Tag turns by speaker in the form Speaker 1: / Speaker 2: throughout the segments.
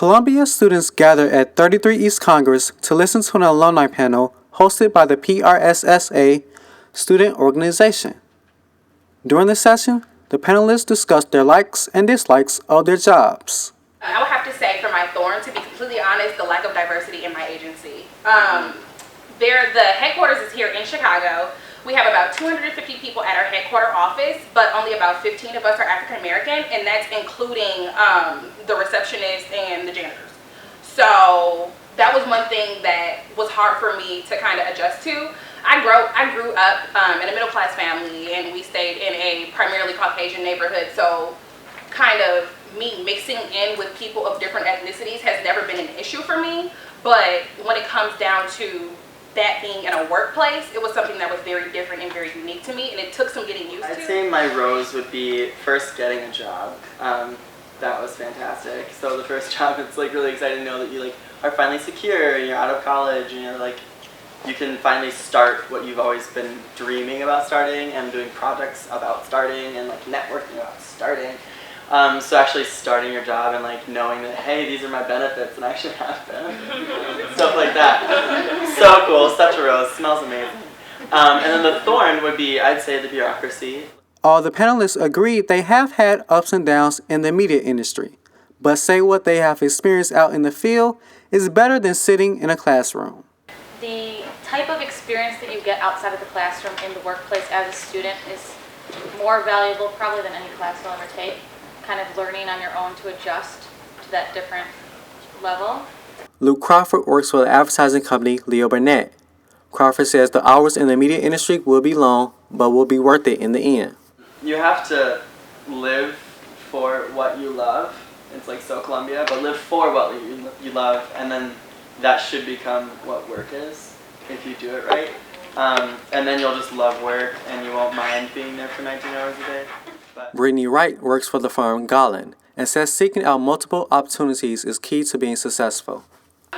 Speaker 1: Columbia students gather at 33 East Congress to listen to an alumni panel hosted by the PRSSA student organization. During the session, the panelists discussed their likes and dislikes of their jobs.
Speaker 2: I would have to say for my thorn, to be completely honest, the lack of diversity in my agency. The headquarters is here in Chicago. We have about 250 people at our headquarter office, but only about 15 of us are African American, and that's including the receptionists and the janitors. So that was one thing that was hard for me to kind of adjust to. I grew up in a middle class family, and we stayed in a primarily Caucasian neighborhood, so kind of me mixing in with people of different ethnicities has never been an issue for me. But when it comes down to that being in a workplace, it was something that was very different and very unique to me, and it took some getting used to.
Speaker 3: I'd say my rose would be first getting a job. That was fantastic. So the first job, it's like really exciting to know that you are finally secure and you're out of college and you can finally start what you've always been dreaming about starting and doing projects about starting and networking about starting. So actually starting your job and knowing that, hey, these are my benefits and I actually have them. Stuff like that. So cool, such a rose, smells amazing. And then the thorn would be, I'd say, the bureaucracy.
Speaker 1: All the panelists agreed they have had ups and downs in the media industry, but say what they have experienced out in the field is better than sitting in a classroom.
Speaker 4: The type of experience that you get outside of the classroom in the workplace as a student is more valuable probably than any class you'll ever take. Kind of learning on your own to adjust to that different level.
Speaker 1: Luke Crawford works for the advertising company Leo Burnett. Crawford says the hours in the media industry will be long, but will be worth it in the end.
Speaker 3: You have to live for what you love. It's so Columbia, but live for what you love, and then that should become what work is, if you do it right. And then you'll just love work, and you won't mind being there for 19 hours a day.
Speaker 1: Brittany Wright works for the firm Garland and says seeking out multiple opportunities is key to being successful.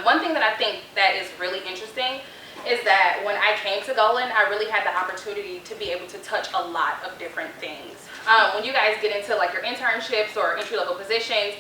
Speaker 2: One thing that I think that is really interesting is that when I came to Garland, I really had the opportunity to be able to touch a lot of different things. When you guys get into your internships or entry-level positions,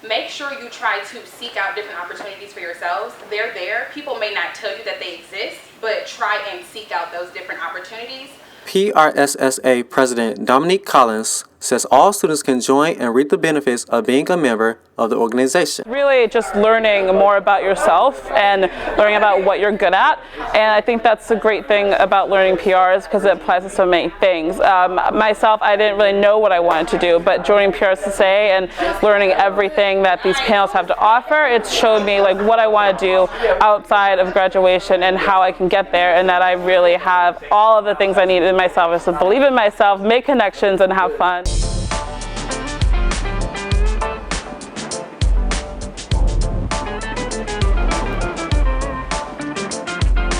Speaker 2: make sure you try to seek out different opportunities for yourselves. They're there. People may not tell you that they exist, but try and seek out those different opportunities.
Speaker 1: PRSSA President Dominique Collins says all students can join and reap the benefits of being a member of the organization.
Speaker 5: Really just learning more about yourself and learning about what you're good at, and I think that's the great thing about learning PRs because it applies to so many things. Myself, I didn't really know what I wanted to do, but joining PRSSA and learning everything that these panels have to offer, it showed me what I want to do outside of graduation and how I can get there, and that I really have all of the things I need in myself is to believe in myself, make connections, and have fun.